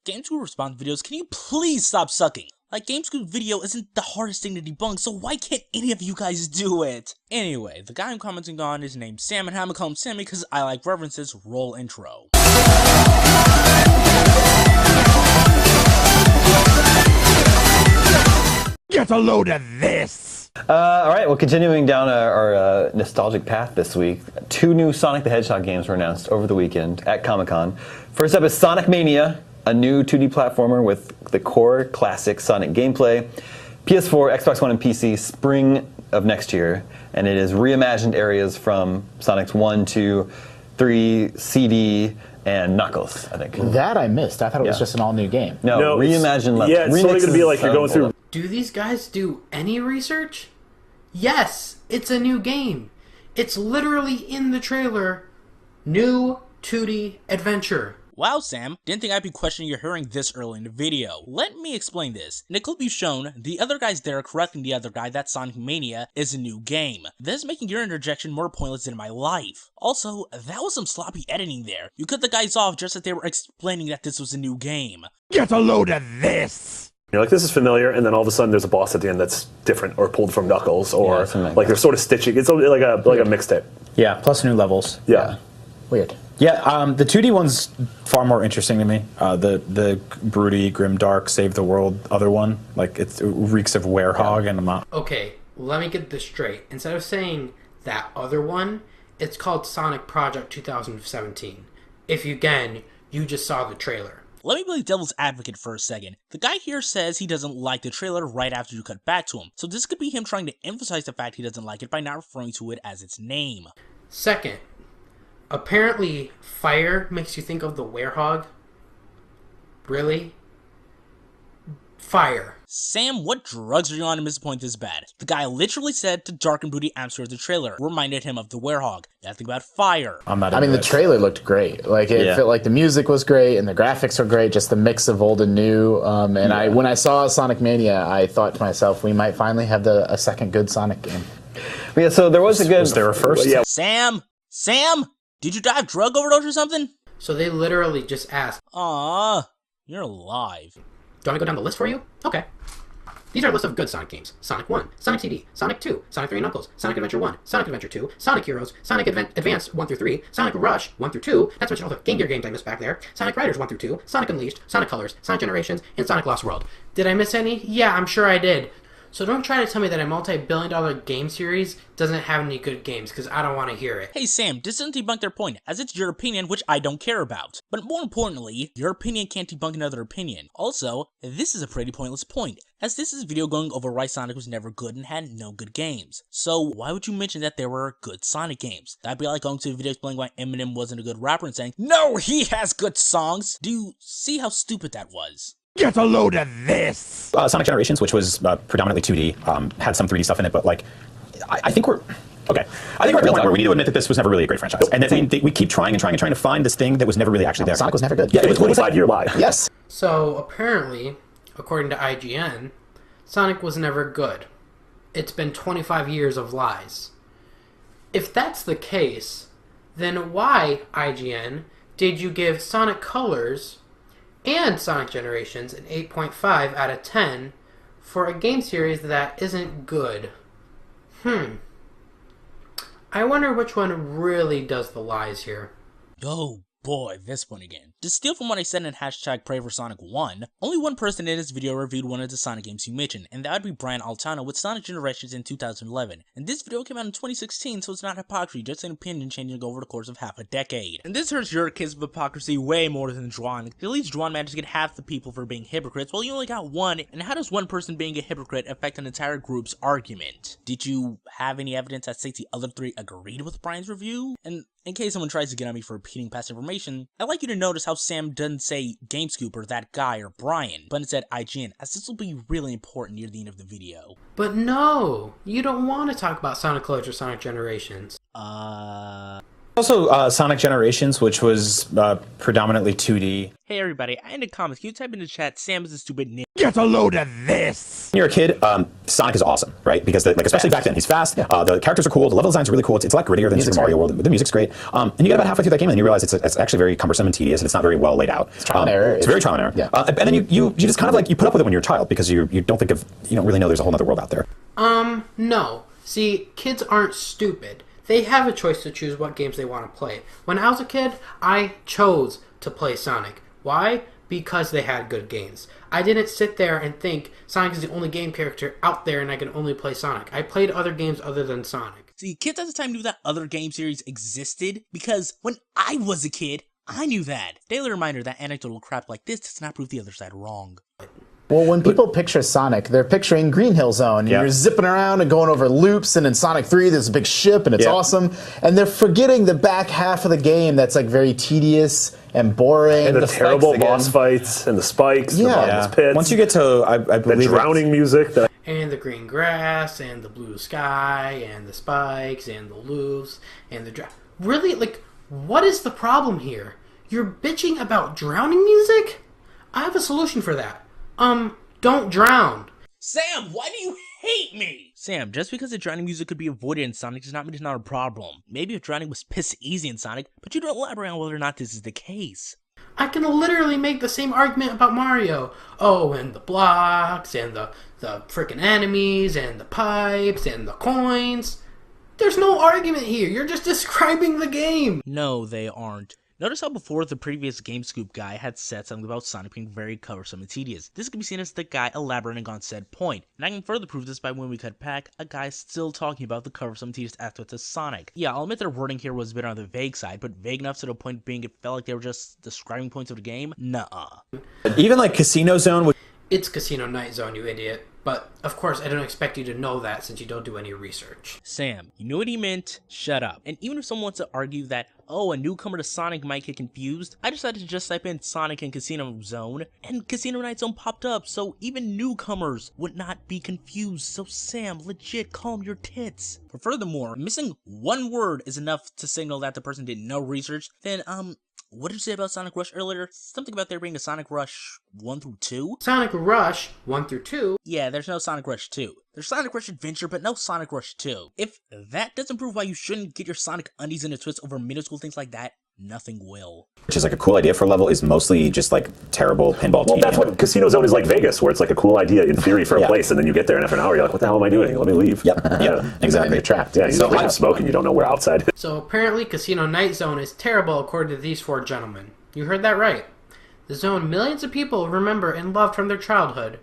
GameScoop response videos, can you please stop sucking? Like, GameScoop video isn't the hardest thing to debunk, so why can't any of you guys do it? Anyway, the guy I'm commenting on is named Sam, and I'm gonna call him Sammy because I like references. Roll intro. Get a load of this! Alright, well, continuing down our nostalgic path this week, 2 new Sonic the Hedgehog games were announced over the weekend at Comic-Con. First up is Sonic Mania, a new 2D platformer with the core classic Sonic gameplay. PS4, Xbox One, and PC spring of next year, and it is reimagined areas from Sonic's 1, 2, 3, CD, and Knuckles, I think. That I missed. I thought it was just an all-new game. No, reimagined levels. Yeah, it's totally going to be like you're going through... Do these guys do any research? Yes, it's a new game. It's literally in the trailer. New 2D adventure. Wow, Sam, didn't think I'd be questioning your hearing this early in the video. Let me explain this. In the clip you've shown, the other guy's there correcting the other guy that Sonic Mania is a new game. This is making your interjection more pointless than my life. Also, that was some sloppy editing there. You cut the guys off just as they were explaining that this was a new game. Get a load of this! You're like, this is familiar, and then all of a sudden there's a boss at the end that's different or pulled from Knuckles, or like they're sort of stitching. It's like a mixtape. Yeah, plus new levels. Yeah. Weird. Yeah, the 2D one's far more interesting to me. The broody, grimdark, save the world other one, like it reeks of werehog, and I'm not. Okay, let me get this straight. Instead of saying that other one, it's called Sonic Project 2017. If you just saw the trailer. Let me play devil's advocate for a second. The guy here says he doesn't like the trailer right after you cut back to him, so this could be him trying to emphasize the fact he doesn't like it by not referring to it as its name. Second, apparently fire makes you think of the werehog. Really? Fire. Sam, what drugs are you on to miss a point this bad? The guy literally said to darken broody atmosphere of the trailer, reminded him of the werehog. Nothing about fire. I mean, the trailer looked great. Like, it felt like the music was great and the graphics were great, just the mix of old and new. When I saw Sonic Mania, I thought to myself, we might finally have a second good Sonic game. Yeah, so there was a good... Was there a first? Yeah. Sam? Did you die of drug overdose or something? So they literally just asked, Aww, you're alive. do you want to go down the list for you? Okay. These are a list of good Sonic games. Sonic 1, Sonic CD, Sonic 2, Sonic 3 Knuckles, Sonic Adventure 1, Sonic Adventure 2, Sonic Heroes, Sonic Advance 1 through 3, Sonic Rush 1 through 2, that's what all the Game Gear games I missed back there, Sonic Riders 1 through 2, Sonic Unleashed, Sonic Colors, Sonic Generations, and Sonic Lost World. Did I miss any? Yeah, I'm sure I did. So don't try to tell me that a multi-billion-dollar game series doesn't have any good games, because I don't want to hear it. Hey Sam, this doesn't debunk their point, as it's your opinion, which I don't care about. But more importantly, your opinion can't debunk another opinion. Also, this is a pretty pointless point, as this is a video going over why Sonic was never good and had no good games. So why would you mention that there were good Sonic games? That'd be like going to a video explaining why Eminem wasn't a good rapper and saying, no, he has good songs! Do you see how stupid that was? Get a load of this! Sonic Generations, which was predominantly 2D, had some 3D stuff in it, but like, I think we're... Okay. I think we're at the point where we need to admit that this was never really a great franchise. And that we keep trying to find this thing that was never really actually there. Sonic was never good. Yeah, it was 25-year lie. Yes. So apparently, according to IGN, Sonic was never good. It's been 25 years of lies. If that's the case, then why, IGN, did you give Sonic Colors and Sonic Generations an 8.5 out of 10 for a game series that isn't good? I wonder which one really does the lies here. Oh boy, this one again. To steal from what I said in hashtag Pray for Sonic 1, only one person in this video reviewed one of the Sonic games you mentioned, and that would be Brian Altano with Sonic Generations in 2011. And this video came out in 2016, so it's not hypocrisy, just an opinion changing over the course of half a decade. And this hurts your case of hypocrisy way more than Juan. At least Juan managed to get half the people for being hypocrites, while you only got one, and how does one person being a hypocrite affect an entire group's argument? Did you have any evidence that states the other three agreed with Brian's review? And in case someone tries to get on me for repeating past information, I'd like you to notice how Sam doesn't say GameScoop or that guy or Brian, but instead IGN, as this will be really important near the end of the video. But no, you don't want to talk about Sonic Colors or Sonic Generations. Also, Sonic Generations, which was predominantly 2D. Hey everybody, I ended comments. Can you type in the chat, Sam is a stupid nigga? Get a load of this! When you're a kid, Sonic is awesome, right? Because especially back then, he's fast. The characters are cool. The level designs are really cool. It's a lot grittier than Super Mario World. The music's great. And you get about halfway through that game, and you realize it's actually very cumbersome and tedious, and it's not very well laid out. It's trial and error. It's very trial and error. Yeah. And then you just kind of like you put up with it when you're a child because you don't really know there's a whole other world out there. No. See, kids aren't stupid. They have a choice to choose what games they want to play. When I was a kid, I chose to play Sonic. Why? Because they had good games. I didn't sit there and think Sonic is the only game character out there and I can only play Sonic. I played other games other than Sonic. See, kids at the time knew that other game series existed because when I was a kid, I knew that. Daily reminder that anecdotal crap like this does not prove the other side wrong. Well, when people picture Sonic, they're picturing Green Hill Zone. Yeah. You're zipping around and going over loops, and in Sonic 3, there's a big ship, and it's awesome. And they're forgetting the back half of the game that's like very tedious and boring. And the terrible boss fights, and the spikes, the bottomless pits. Once you get to, I believe, the drowning music. And the green grass, and the blue sky, and the spikes, and the loops, and the Really? Like, what is the problem here? You're bitching about drowning music? I have a solution for that. Don't drown. Sam, why do you hate me? Sam, just because the drowning music could be avoided in Sonic does not mean it's not a problem. Maybe if drowning was piss easy in Sonic, but you don't elaborate on whether or not this is the case. I can literally make the same argument about Mario. Oh, and the blocks, and the frickin' enemies, and the pipes, and the coins. There's no argument here. You're just describing the game. No, they aren't. Notice how before the previous GameScoop guy had said something about Sonic being very cumbersome and tedious. This can be seen as the guy elaborating on said point. And I can further prove this by when we cut back, a guy still talking about the cumbersome and tedious aspects of Sonic. Yeah, I'll admit their wording here was a bit on the vague side, but vague enough to the point being it felt like they were just describing points of the game? Nuh-uh. Even like Casino Zone would... It's Casino Night Zone, you idiot. But, of course, I don't expect you to know that since you don't do any research. Sam, you knew what he meant, shut up. And even if someone wants to argue that, oh, a newcomer to Sonic might get confused, I decided to just type in Sonic and Casino Zone, and Casino Night Zone popped up, so even newcomers would not be confused. So Sam, legit, calm your tits. But furthermore, missing one word is enough to signal that the person did no research, then, what did you say about Sonic Rush earlier? Something about there being a Sonic Rush 1 through 2? Sonic Rush 1 through 2? Yeah, there's no Sonic Rush 2. There's Sonic Rush Adventure, but no Sonic Rush 2. If that doesn't prove why you shouldn't get your Sonic undies in a twist over middle school things like that, nothing will. Which is like a cool idea for a level is mostly just like terrible pinball. Well, that's what Casino Zone is like Vegas, where it's like a cool idea in theory for a place, and then you get there and after an hour you're like, what the hell am I doing? Let me leave. Yep. Yeah, exactly. You're trapped. Yeah, you don't have smoke and you don't know where outside is. So apparently Casino Night Zone is terrible according to these four gentlemen. You heard that right. The zone millions of people remember and loved from their childhood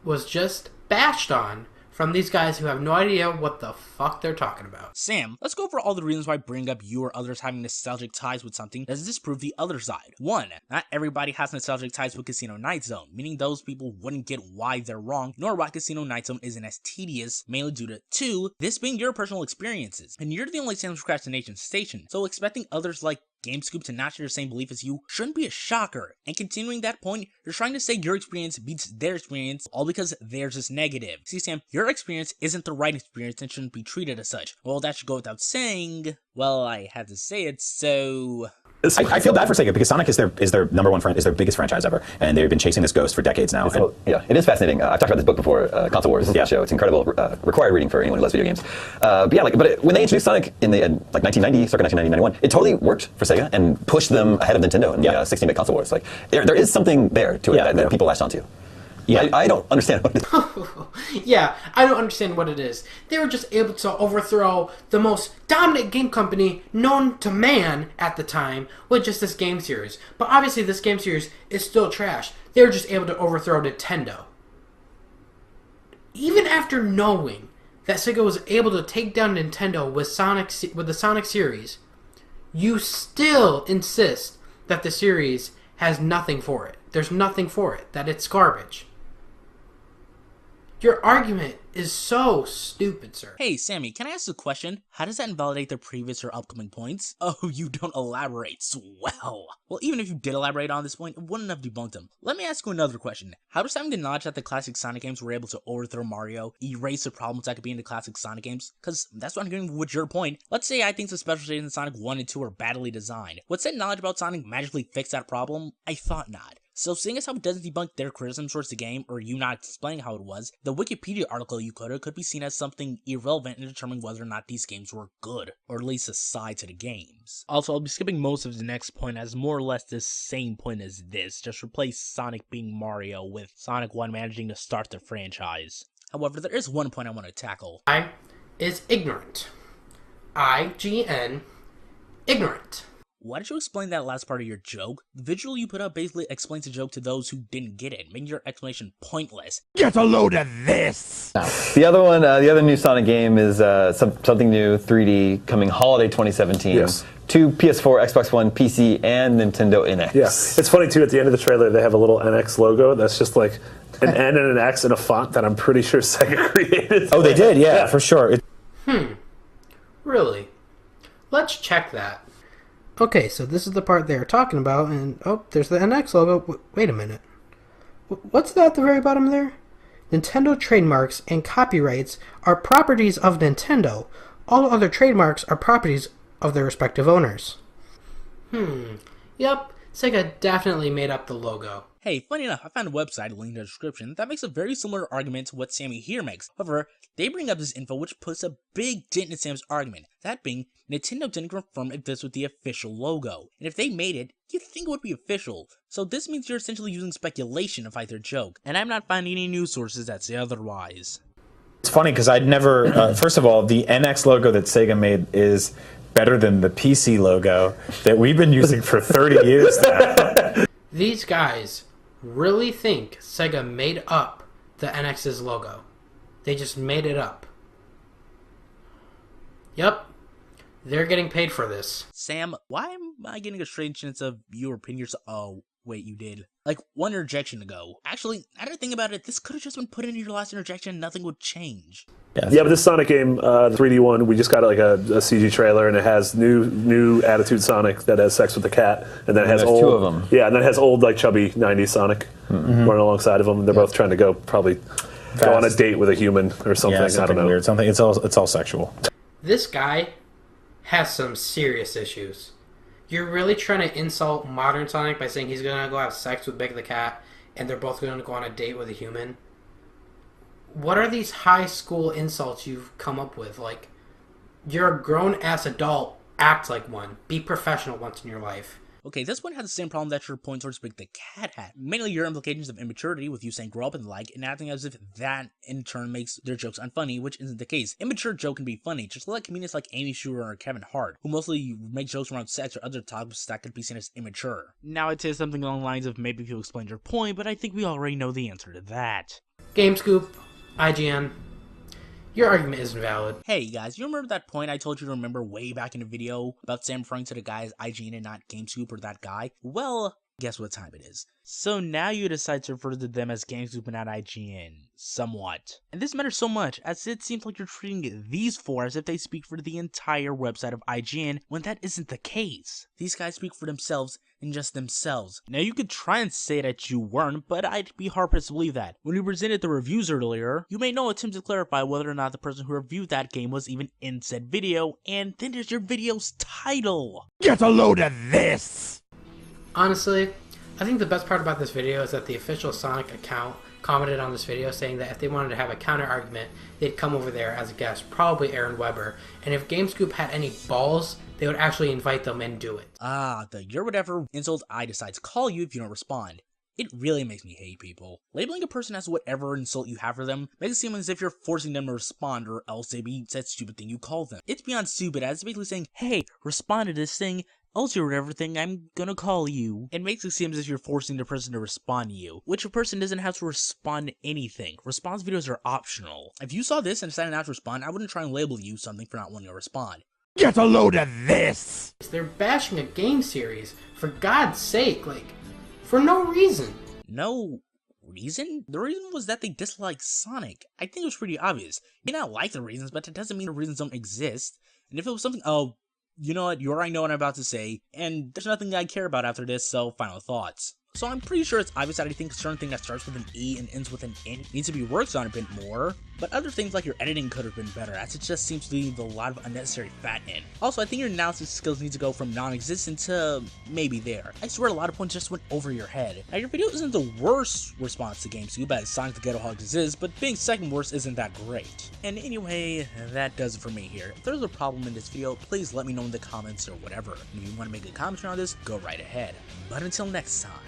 was just bashed on from these guys who have no idea what the fuck they're talking about. Sam, let's go over all the reasons why bringing up you or others having nostalgic ties with something does disprove the other side. 1. Not everybody has nostalgic ties with Casino Night Zone, meaning those people wouldn't get why they're wrong, nor why Casino Night Zone isn't as tedious, mainly due to 2. This being your personal experiences, and you're the only Sam's procrastination station, so expecting others like GameScoop to not share the same belief as you shouldn't be a shocker. And continuing that point, you're trying to say your experience beats their experience, all because theirs is negative. See, Sam, your experience isn't the right experience and shouldn't be treated as such. Well, that should go without saying. Well, I had to say it, so... I feel bad for Sega because Sonic is their number one is their biggest franchise ever, and they've been chasing this ghost for decades now. Yeah, it is fascinating. I've talked about this book before, Console Wars show. It's incredible, required reading for anyone who loves video games. But yeah, when they introduced Sonic in the 1990, circa 1991, it totally worked for Sega and pushed them ahead of Nintendo in the 16-bit Console Wars. Like there is something there to it that people latched onto. Yeah, I don't understand what it is. Yeah, I don't understand what it is. They were just able to overthrow the most dominant game company known to man at the time with just this game series. But obviously this game series is still trash. They were just able to overthrow Nintendo. Even after knowing that Sega was able to take down Nintendo with the Sonic series, you still insist that the series has nothing for it. There's nothing for it, that it's garbage. Your argument is so stupid, sir. Hey, Sammy, can I ask a question? How does that invalidate the previous or upcoming points? Oh, you don't elaborate. Swell. Well, even if you did elaborate on this point, it wouldn't have debunked him. Let me ask you another question. How does having the knowledge that the classic Sonic games were able to overthrow Mario erase the problems that could be in the classic Sonic games? Because that's what I'm getting with your point. Let's say I think the special stages in Sonic 1 and 2 are badly designed. Would said knowledge about Sonic magically fix that problem? I thought not. So seeing as how it doesn't debunk their criticisms towards the game, or you not explaining how it was, the Wikipedia article you quoted could be seen as something irrelevant in determining whether or not these games were good, or at least a side to the games. Also, I'll be skipping most of the next point as more or less the same point as this, just replace Sonic being Mario with Sonic 1 managing to start the franchise. However, there is one point I want to tackle. I is ignorant. IGN, ignorant. Why did you explain that last part of your joke? The visual you put up basically explains the joke to those who didn't get it, making your explanation pointless. Get a load of this! The other one, the other new Sonic game is something new, 3D, coming holiday 2017. Yes. To PS4, Xbox One, PC, and Nintendo NX. Yeah, it's funny too, at the end of the trailer, they have a little NX logo that's just like an N and an X in a font that I'm pretty sure Sega created. Oh, they did, yeah, for sure. Really? Let's check that. Okay, so this is the part they're talking about, and oh, there's the NX logo. Wait a minute. What's that at the very bottom there? Nintendo trademarks and copyrights are properties of Nintendo. All other trademarks are properties of their respective owners. Yep, Sega definitely made up the logo. Hey, funny enough, I found a website linked in the description that makes a very similar argument to what Sammy here makes. However, they bring up this info which puts a big dent in Sam's argument. That being, Nintendo didn't confirm if this was the official logo. And if they made it, you'd think it would be official. So this means you're essentially using speculation to fight their joke. And I'm not finding any news sources that say otherwise. It's funny because I'd never, first of all, the NX logo that Sega made is better than the PC logo that we've been using for 30 years now. These guys really think Sega made up the NX's logo. They just made it up. Yep. They're getting paid for this. Sam, why am I getting a strange sense of your opinion? Oh, wait, you did. Like, one interjection ago. Actually, now that I think about it, this could have just been put into your last interjection and nothing would change. Yeah, but this Sonic game, the 3D one, we just got like a CG trailer, and it has new Attitude Sonic that has sex with the cat, and then it has old, two of them. Yeah, and then it has old like chubby '90s Sonic running alongside of them. They're both trying to go go on a date with a human or something. Yeah, something I don't know. weird. Something. It's all sexual. This guy has some serious issues. You're really trying to insult modern Sonic by saying he's gonna go have sex with Big the Cat, and they're both gonna go on a date with a human? What are these high school insults you've come up with? Like, you're a grown-ass adult. Act like one. Be professional once in your life. Okay, this one has the same problem that your point towards Big the Cat had. Mainly your implications of immaturity with you saying grow up and the like, and acting as if that in turn makes their jokes unfunny, which isn't the case. Immature joke can be funny, just like comedians like Amy Schumer or Kevin Hart, who mostly make jokes around sex or other topics that could be seen as immature. Now I'd say something along the lines of maybe if you explained your point, but I think we already know the answer to that. GameScoop, IGN, your argument isn't valid. Hey guys, you remember that point I told you to remember way back in the video about Sam referring to the guy as IGN and not GameScoop or that guy? Well, guess what time it is. So now you decide to refer to them as GameScoop and not IGN. Somewhat. And this matters so much, as it seems like you're treating these four as if they speak for the entire website of IGN, when that isn't the case. These guys speak for themselves and just themselves. Now you could try and say that you weren't, but I'd be hard-pressed to believe that. When you presented the reviews earlier, you made no attempt to clarify whether or not the person who reviewed that game was even in said video, and then there's your video's title. Get a load of this! Honestly, I think the best part about this video is that the official Sonic account commented on this video saying that if they wanted to have a counter argument, they'd come over there as a guest, probably Aaron Weber, and if GameScoop had any balls, they would actually invite them and do it. Ah, the you're whatever insult I decide to call you if you don't respond. It really makes me hate people. Labeling a person as whatever insult you have for them makes it seem as if you're forcing them to respond or else they'd be that stupid thing you call them. It's beyond stupid as it's basically saying, hey, respond to this thing, else you're whatever thing I'm gonna call you. It makes it seem as if you're forcing the person to respond to you, which a person doesn't have to respond to anything. Response videos are optional. If you saw this and decided not to respond, I wouldn't try and label you something for not wanting to respond. Get a load of this! They're bashing a game series, for God's sake, like, for no reason. No reason? The reason was that they disliked Sonic. I think it was pretty obvious. You may not like the reasons, but that doesn't mean the reasons don't exist. And if it was something, oh, you know what, you already know what I'm about to say, and there's nothing I care about after this, so final thoughts. So I'm pretty sure it's obvious that I think a certain thing that starts with an E and ends with an N needs to be worked on a bit more, but other things like your editing could have been better, as it just seems to leave a lot of unnecessary fat in. Also, I think your analysis skills need to go from non-existent to maybe there. I swear a lot of points just went over your head. Now, your video isn't the worst response to GameScoop, as Sonic the Hedgehog is, but being second worst isn't that great. And anyway, that does it for me here. If there's a problem in this video, please let me know in the comments or whatever. And if you want to make a commentary on this, go right ahead. But until next time.